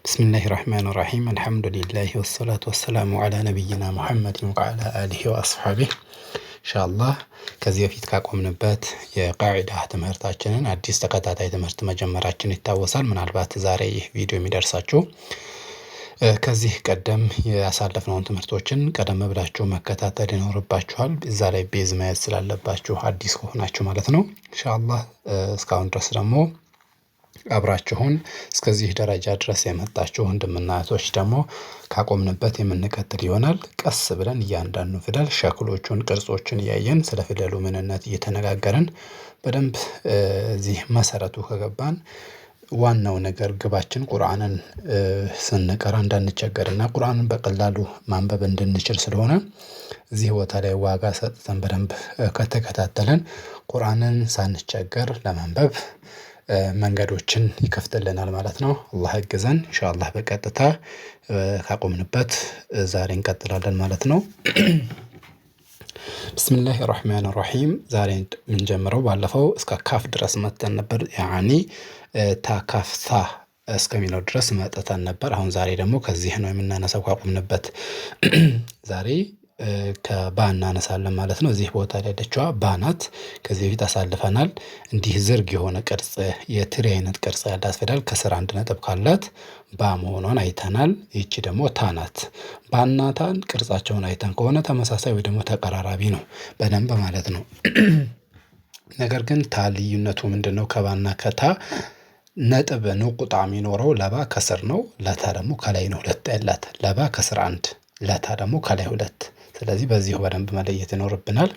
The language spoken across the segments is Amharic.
بسم الله الرحمن الرحيم الحمد لله والصلاة والسلام على نبينا محمد وعلى آله وأصحابه إن شاء الله كذي في تكاكم نبات يا قاعدة تمهرتاچنن አዲስ ተከታታይ ትምህርት መጀመራችን ይታወሳል ምናልባት ዛሬ ይህ ቪዲዮ የሚደርሳችሁ ከዚህ ቀደም ያሳለፍነውን ትምህርቶችን ቀደም ብላችሁ መከታተል ይኖርባችኋል እዛ ላይ ቤዝ መያዝ ስላለባችሁ አዲስ ከሆናችሁ ማለት ነው ኢንሻአላህ እስካሁን ድረስ ደግሞ አብራችሁን እስከዚህ ደረጃ ድረስ የመጣችሁ ወንድምና እህቶች ደግሞ ካቆምንበት የምንቀጥል ይሆናል ቀስ ብለን እያንዳንዱ ፊደል ሸክሎቹን ቅርጾችን እያየን ስለ ፊደሉ ምንነት እየተነጋገርን በደንብ እዚህ መሰረቱ ከገባን ዋናው ነገር ግባችን ቁርአንን ስንቀራ እንዳንቸገርና ቁርአንን በቀላሉ ማንበብ እንድንችል ስለሆነ እዚህ ቦታ ላይ ዋጋ ሰጥተን በደንብ ከተከታተለን ቁርአንን ሳንቸገር ለማንበብ መንገዶችን ይከፍትልናል ማለት ነው አላህ ያግዘን ኢንሻአላህ በቀጥታ ካቆምንበት ዛሬ እንቀጥላለን ማለት ነው بسم الرحمن الرحيم ዛሬ እንጀምረው ባለፈው እስከ ካፍ ድረስ መተን ነበር ያኒ ታካፍታ እስከሚለው ድረስ መጥተን ነበር አሁን ዛሬ ደግሞ ከዚህ ነው የምናነሳው ካቆምንበት ዛሬ ከባና እናነሳለን ማለት ነው እዚህ ቦታ ላይ ደቻዋ ባናት ከዚህ በፊት አሳልፈናል እንዲህ ዝርግ የሆነ ቅርጽ የትሪ አይነት ቅርጽ ያላት ፊደል ከስር አንድ ነጥብ ካላት ባ መሆኗን አይተናል ይቺ ደግሞ ታናት ባና ታን ቅርጻቸውን አይተን ከሆነ ተመሳሳይ ወይ ደግሞ ተቀራራቢ ነው በደንብ ማለት ነው ነገር ግን ታልዩነቱ ምንድነው ከባና ከታ ነጥብ ነው ቁጣ የሚኖረው ለባ ከስር ነው ለታ ደግሞ ከላይ ነው ሁለት ያላት ለባ ከስር አንድ ለታ ደግሞ ከላይ ሁለት ስለዚህ በዚህ በደንብ መለየት ይኖርብናል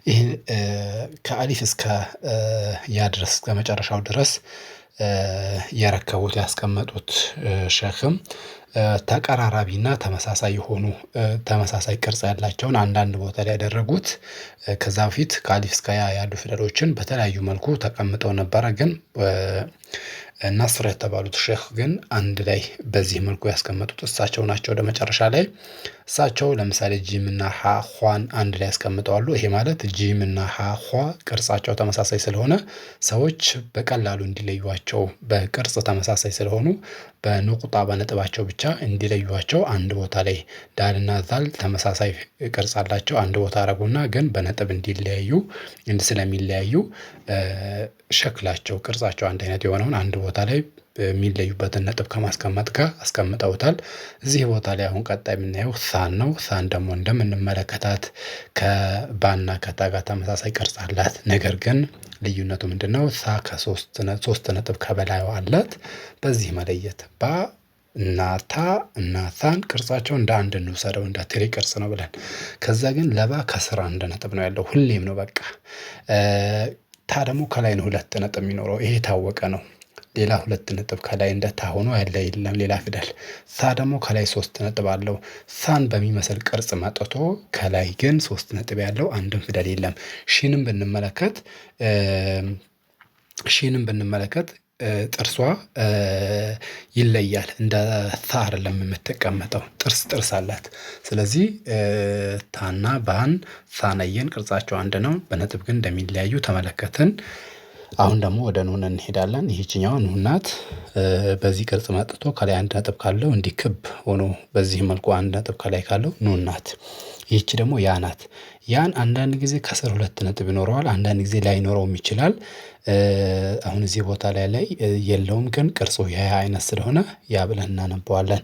ይሄ ከአሊፍ እስከ ያ ድረስ ከመጨረሻው ድረስ ያረከቡት ያስቀመጡት ሸክም ተቀራራቢና ተመሳሳይ ሆኑ ተመሳሳይ ቅርጽ ያላቸውን አንዳንድ ቦታ ላይ ያደረጉት ከዛ በፊት ከአሊፍ እስከ ያ ያሉ ፊደሎችን በተለያዩ መልኩ ተቀምጠው ነበር ግን ናስር የተባሉት ሼክ ግን አንድ ላይ በዚህ መልኩ ያስቀመጡት እሳቸው ናቸው ወደ መጨረሻ ላይ እሳቸው ለምሳሌ ጂም እና ሐ ኋን አንድ ላይ ያስቀምጣሉ ይሄ ማለት ጂም እና ሐ ኋ ቅርጻቸው ተመሳሳይ ስለሆነ ሰዎች በቀላሉ እንዲለዩዋቸው በቅርጽ ተመሳሳይ ስለሆኑ በንቁጣ በነጥባቸው ብቻ እንዲለዩዋቸው አንድ ቦታ ላይ ዳልና ዛል ተመሳሳይ ቅርጽ አላቸው አንድ ቦታ አረጉና ግን በነጥብ እንዲለያዩ ስለሚለያዩ ሸክላቸው ቅርጻቸው አንድ አይነት የሆነውን አንድ ቦታ ላይ የሚለዩበትን ነጥብ ከማስቀመጥ ጋር አስቀምጠውታል እዚህ ቦታ ላይ አሁን ቀጣይ የምናየው ሳን ነው ሳን ደግሞ እንደምንመለከታት ከባና ከታ ጋር ተመሳሳይ ቅርጽ አላት ነገር ግን ልዩነቱ ምንድነው ሳ ከ3 ነጥብ ከበላዩ አላት በዚህ መለየት ባ እናታን ቅርጻቸው እንደ አንድ እንውሰደው እንደ ትሪ ቅርጽ ነው ብለን ከዛ ግን ለባ ከስር አንድ ነጥብ ነው ያለው ሁሌም ነው በቃ ታ ደግሞ ከላይ ነው ሁለት ነጥብ የሚኖረው ይሄ ታወቀ ነው ሌላ ሁለት ነጥብ ከላይ እንደታ ሆኖ ያለ የለም ሌላ ፊደል ሳ ደግሞ ከላይ 3 ነጥብ አለው ሳን በሚመስል ቅርጽ መጥቶ ከላይ ግን 3 ነጥብ ያለው አንድም ፊደል የለም ሺንም ብንመለከት ጥርሷ ይለያል እንደ ታ አይደለም የምትቀመጠው ጥርስ አላት ስለዚህ ታና ባን ሳነየን ቅርጻቸው አንድ ነው በነጥብ ግን እንደሚለያዩ ተመለከትን አሁን ደግሞ ወደ ኑን እንሄዳለን ይህችኛው ኑን ናት በዚህ ቅርጽ መጥቶ ከላይ አንድ ነጥብ ካለው እንዲክብ ሆኖ በዚህ መልኩ አንድ ነጥብ ከላይ ካለው ኑን ናት ይህች ደግሞ ያ ናት ያን አንዳንድ ጊዜ ከስር ሁለት ነጥብ ይኖረዋል አንዳንድ ጊዜ ላይኖረውም ይችላል አሁን እዚህ ቦታ ላይ የለውም ግን ቅርጹ ያ አይነት ስለሆነ ያ ብለን እናነባዋለን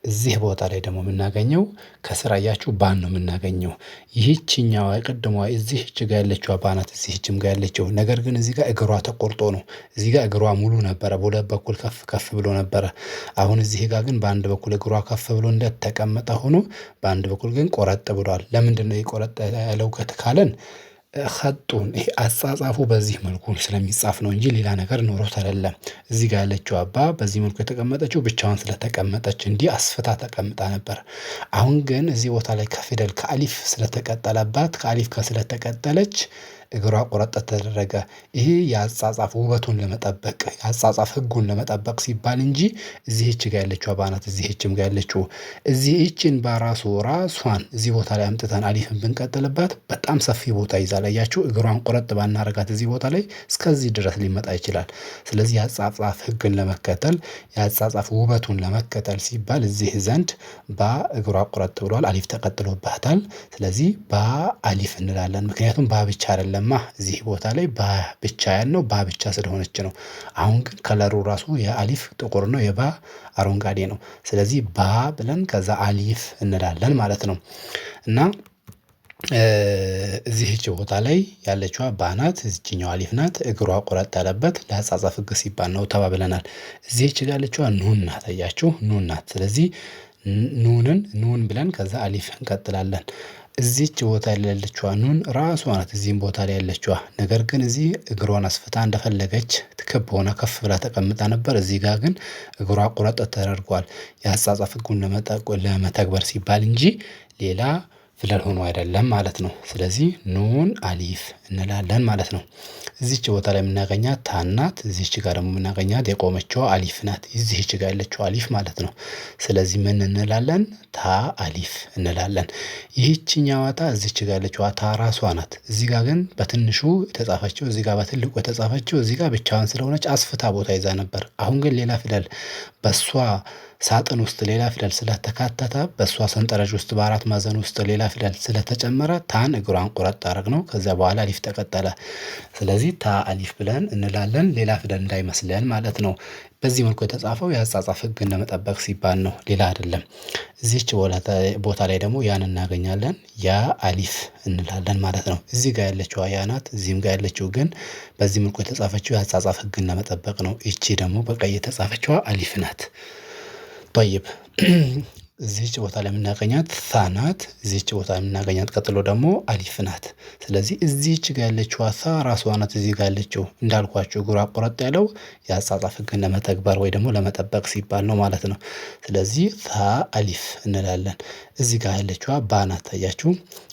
እዚህ ቦታ ላይ ደግሞ የምናገኘው ከስር አያችሁ ባን ነው የምናገኘው ይህችኛው ቅድሟ እዚህች ጋር ያለችው ባናት እዚህችም ጋር ያለችው ነገር ግን እዚህ ጋር እግሯ ተቆርጦ ነው እዚህ ጋር እግሯ ሙሉ ነበር በሁለት በኩል ከፍ ብሎ ነበር አሁን እዚህ ጋር ግን በአንድ በኩል እግሯ ከፍ ብሎ እንደተቀመጠ ሆኖ በአንድ በኩል ግን ቆረጥ ብሏል ለምንድነው የቆረጠ ያለው ከተካለን ኸጡን ይሄ አጻጻፉ በዚህ መልኩ ስለሚጻፍ ነው እንጂ ሌላ ነገር ኖሮት አይደለም እዚህ ጋር ያለችው አባ በዚህ መልኩ የተቀመጠችው ብቻዋን ስለተቀመጠች እንዲህ አስፍታ ተቀምጣ ነበር አሁን ግን እዚህ ቦታ ላይ ከፊደል ከአሊፍ ስለተቀጠለባት ከአሊፍ ስለተቀጠለች እግሯ ቆረጥ ተደረገ። ይሄ የአጻጻፍ ውበቱን ለመጠበቅ የአጻጻፍ ህጉን ለመጠበቅ ሲባል እንጂ እዚህች ጋር ያለችው ባናት እዚህችም ጋር ያለችው እዚህችን በራሱ ራሷን እዚህ ቦታ ላይ አምጥተን አሊፍን ብንቀጥልባት በጣም ሰፊ ቦታ ይዛል። አያችሁ እግሯን ቆረጥ ባናረጋት እዚህ ቦታ ላይ እስከዚህ ድረስ ሊመጣ ይችላል። ስለዚህ የአጻጻፍ ህግን ለመከተል የአጻጻፍ ውበቱን ለመከተል ሲባል እዚህ ዘንድ ባ እግሯ ቆረጥ ብሏል፣ አሊፍ ተቀጥሎባታል። ስለዚህ ባ አሊፍ እንላለን። ምክንያቱም ባ ብቻ አይደለማ እዚህ ቦታ ላይ ባ ብቻ ያልነው ባ ብቻ ስለሆነች ነው። አሁን ግን ከለሩ ራሱ የአሊፍ ጥቁር ነው፣ የባ አረንጓዴ ነው። ስለዚህ ባ ብለን ከዛ አሊፍ እንላለን ማለት ነው። እና እዚህች ቦታ ላይ ያለችዋ ባ ናት፣ እዚችኛዋ አሊፍ ናት። እግሯ ቆረጥ ያለበት ለአጻጻፍ ህግ ሲባል ነው ተባብለናል። እዚህች ጋር ያለችዋ ኑን ናት። አያችሁ ኑን ናት። ስለዚህ ኑን ብለን ከዛ አሊፍ እንቀጥላለን። እዚች ቦታ ላይ ያለችዋ ኑን ራሷ ናት እዚህም ቦታ ላይ ያለችዋ። ነገር ግን እዚህ እግሯን አስፍታ እንደፈለገች ክብ ሆና ከፍ ብላ ተቀምጣ ነበር። እዚህ ጋር ግን እግሯ ቆረጥ ተደርጓል። የአጻጻፍ ህጉን ለመተግበር ሲባል እንጂ ሌላ ፊደል ሆኖ አይደለም ማለት ነው። ስለዚህ ኑን አሊፍ እንላለን ማለት ነው። እዚች ቦታ ላይ የምናገኛት ታ ናት። እዚች ጋር ደግሞ የምናገኛት የቆመችው አሊፍ ናት። እዚህች ጋር ያለችው አሊፍ ማለት ነው። ስለዚህ ምን እንላለን? ታ አሊፍ እንላለን። ይህችኛዋ ታ እዚች ጋር ያለችው ታ ራሷ ናት። እዚህ ጋር ግን በትንሹ የተጻፈችው፣ እዚህ ጋር በትልቁ የተጻፈችው፣ እዚህ ጋር ብቻዋን ስለሆነች አስፍታ ቦታ ይዛ ነበር። አሁን ግን ሌላ ፊደል በሷ ሳጥን ውስጥ ሌላ ፊደል ስለተካተተ በእሷ ሰንጠረዥ ውስጥ በአራት ማዕዘን ውስጥ ሌላ ፊደል ስለተጨመረ ታን እግሯን ቆረጥ አደረግነው። ከዚያ በኋላ አሊፍ ተቀጠለ። ስለዚህ ታ አሊፍ ብለን እንላለን። ሌላ ፊደል እንዳይመስለን ማለት ነው። በዚህ መልኩ የተጻፈው የአጻጻፍ ህግን ለመጠበቅ ሲባል ነው፣ ሌላ አይደለም። እዚህች ቦታ ላይ ደግሞ ያን እናገኛለን። ያ አሊፍ እንላለን ማለት ነው። እዚህ ጋር ያለችው ያ ናት። እዚህም ጋር ያለችው ግን በዚህ መልኩ የተጻፈችው የአጻጻፍ ህግን ለመጠበቅ ነው። ይቺ ደግሞ በቀይ የተጻፈችው አሊፍ ናት። ጠይብ እዚህች ቦታ ላይ የምናገኛት ታ ናት። እዚህች ቦታ የምናገኛት ቀጥሎ ደግሞ አሊፍ ናት። ስለዚህ እዚህች ጋር ያለችው ታ ራሷ ናት። እዚህ ጋር ያለችው እንዳልኳችሁ እግሯ ቆረጥ ያለው የአጻጻፍ ህግን ለመተግበር ወይ ደግሞ ለመጠበቅ ሲባል ነው ማለት ነው። ስለዚህ ታ አሊፍ እንላለን። እዚህ ጋር ያለችው ባ ናት። ታያችሁ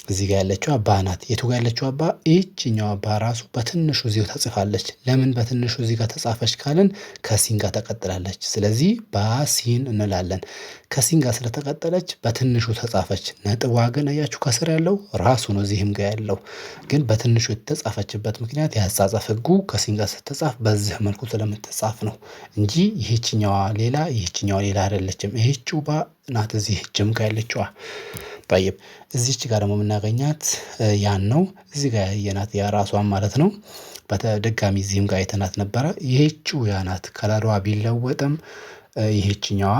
እዚህ ጋር ያለችው ባ ናት። የቱ ጋር ያለችው ባ? ይህችኛዋ ባ ራሱ በትንሹ እዚሁ ተጽፋለች። ለምን በትንሹ እዚህ ጋር ተጻፈች ካልን ከሲን ጋር ተቀጥላለች። ስለዚህ ባሲን እንላለን። ከሲን ጋር ስለተቀጠለች በትንሹ ተጻፈች። ነጥቧ ግን አያችሁ ከስር ያለው ራሱ ነው። እዚህም ጋር ያለው ግን በትንሹ የተጻፈችበት ምክንያት የአጻጻፍ ህጉ ከሲን ጋር ስትጻፍ በዚህ መልኩ ስለምትጻፍ ነው እንጂ ይህችኛዋ ሌላ ይህችኛዋ ሌላ አይደለችም። ይህችው ባ ናት እዚህ ጅም ጋር ያለችዋ። ጠይብ እዚች ጋር ደግሞ የምናገኛት ያን ነው። እዚህ ጋር ያየናት ያ ራሷን ማለት ነው። በተደጋሚ እዚህም ጋር አይተናት ነበረ። ይህችው ያ ናት። ከለሯ ቢለወጥም ይህችኛዋ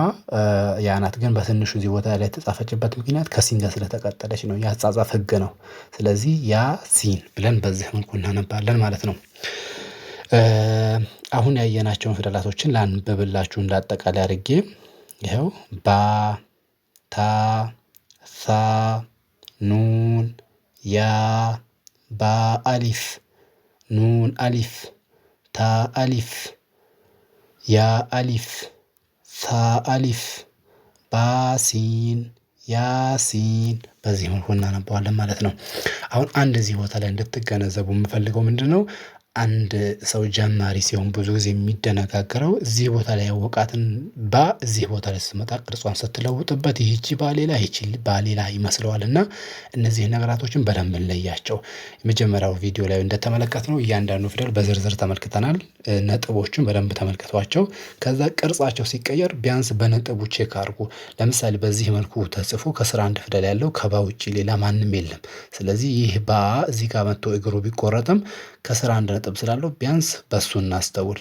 ያ ናት። ግን በትንሹ እዚህ ቦታ ላይ የተጻፈችበት ምክንያት ከሲን ጋር ስለተቀጠለች ነው። የአጻጻፍ ህግ ነው። ስለዚህ ያ ሲን ብለን በዚህ መልኩ እናነባለን ማለት ነው። አሁን ያየናቸውን ፊደላቶችን ላንብብላችሁ እንዳጠቃላይ አድርጌ። ይኸው ባ፣ ታ፣ ሳ፣ ኑን፣ ያ፣ ባ አሊፍ፣ ኑን አሊፍ፣ ታ አሊፍ፣ ያ አሊፍ፣ ሳ አሊፍ፣ ባሲን፣ ያሲን በዚህ መልኩ እናነባዋለን ማለት ነው። አሁን አንድ እዚህ ቦታ ላይ እንድትገነዘቡ የምፈልገው ምንድን ነው? አንድ ሰው ጀማሪ ሲሆን ብዙ ጊዜ የሚደነጋገረው እዚህ ቦታ ላይ ያወቃትን ባ እዚህ ቦታ ላይ ስትመጣ ቅርጿን ስትለውጥበት ይህቺ ባሌላ ይህቺ ባሌላ ይመስለዋል። እና እነዚህ ነገራቶችን በደንብ እንለያቸው። የመጀመሪያው ቪዲዮ ላይ እንደተመለከትነው እያንዳንዱ ፊደል በዝርዝር ተመልክተናል። ነጥቦችን በደንብ ተመልክቷቸው ከዛ ቅርጻቸው ሲቀየር ቢያንስ በነጥቡ ቼክ አድርጉ። ለምሳሌ በዚህ መልኩ ተጽፎ ከስር አንድ ፊደል ያለው ከባ ውጭ ሌላ ማንም የለም። ስለዚህ ይህ ባ እዚህ ጋር መጥቶ እግሩ ቢቆረጥም ከስር አንድ ነጥብ ስላለው ቢያንስ በሱ እናስተውል።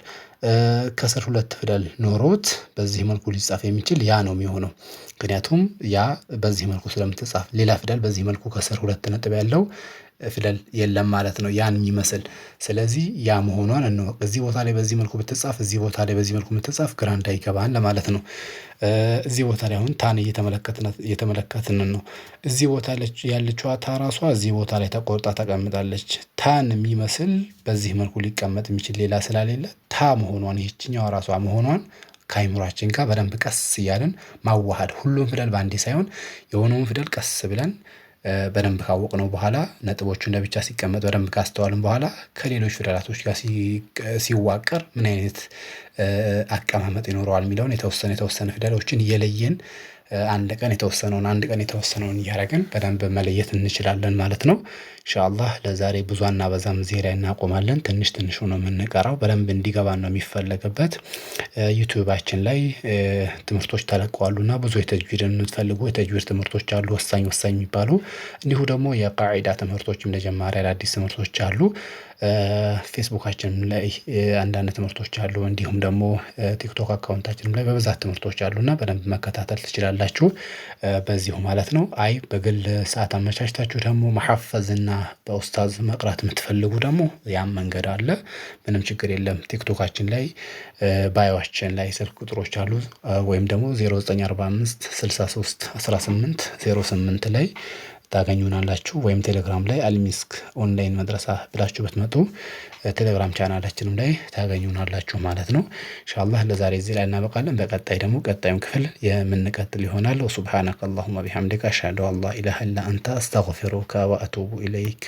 ከስር ሁለት ፊደል ኖሮት በዚህ መልኩ ሊጻፍ የሚችል ያ ነው የሚሆነው። ምክንያቱም ያ በዚህ መልኩ ስለምትጻፍ ሌላ ፊደል በዚህ መልኩ ከስር ሁለት ነጥብ ያለው ፊደል የለም ማለት ነው፣ ያን የሚመስል። ስለዚህ ያ መሆኗን እንወቅ። እዚህ ቦታ ላይ በዚህ መልኩ ብትጻፍ፣ እዚህ ቦታ ላይ በዚህ መልኩ ብትጻፍ ግራ እንዳይገባን ለማለት ነው። እዚህ ቦታ ላይ አሁን ታን እየተመለከትን ነው። እዚህ ቦታ ያለችዋ ታ ራሷ እዚህ ቦታ ላይ ተቆርጣ ተቀምጣለች። ታን የሚመስል በዚህ መልኩ ሊቀመጥ የሚችል ሌላ ስላሌለ ታ መሆኗን ይህችኛዋ ራሷ መሆኗን ከአይምሯችን ጋር በደንብ ቀስ እያልን ማዋሃድ፣ ሁሉም ፊደል በአንዴ ሳይሆን የሆነውን ፊደል ቀስ ብለን በደንብ ካወቅነው በኋላ ነጥቦቹን ለብቻ ሲቀመጥ በደንብ ካስተዋልን በኋላ ከሌሎች ፊደላቶች ጋር ሲዋቀር ምን አይነት አቀማመጥ ይኖረዋል የሚለውን የተወሰነ ፊደሎችን እየለየን አንድ ቀን የተወሰነውን እያደረግን በደንብ መለየት እንችላለን ማለት ነው። ኢንሻአላህ ለዛሬ ብዙ አናበዛም እዚህ ላይ እናቆማለን። ትንሽ ነው የምንቀራው በደንብ እንዲገባን ነው የሚፈለግበት። ዩቲዩባችን ላይ ትምህርቶች ተለቀዋሉና ብዙ የተጅዊድን የምትፈልጉ የተጅዊድ ትምህርቶች አሉ ወሳኝ የሚባሉ እንዲሁ ደግሞ የቃዒዳ ትምህርቶችም ለጀማሪ አዳዲስ ትምህርቶች አሉ። ፌስቡካችንም ላይ አንዳንድ ትምህርቶች አሉ እንዲሁም ደግሞ ቲክቶክ አካውንታችንም ላይ በብዛት ትምህርቶች አሉና በደንብ መከታተል ትችላላችሁ። በዚሁ ማለት ነው። በግል ሰዓት አመቻችታችሁ ደግሞ መሐፈዝ እና በኡስታዝ መቅራት የምትፈልጉ ደግሞ ያም መንገድ አለ። ምንም ችግር የለም። ቲክቶካችን ላይ ባዮአችን ላይ ስልክ ቁጥሮች አሉ ወይም ደግሞ 0945 63 18 08 ላይ ታገኙናላችሁ ወይም ቴሌግራም ላይ አልሚስክ ኦንላይን መድረሳ ብላችሁ ብትመጡ ቴሌግራም ቻናላችንም ላይ ታገኙናላችሁ ማለት ነው። ኢንሻአላህ ለዛሬ እዚህ ላይ እናበቃለን። በቀጣይ ደግሞ ቀጣዩን ክፍል የምንቀጥል ይሆናል። ወሱብሃነከ አላሁመ ቢሐምዲከ አሽሀዱ አን ላ ኢላሀ ኢላ አንተ አስተግፊሩከ ወአቱቡ ኢለይክ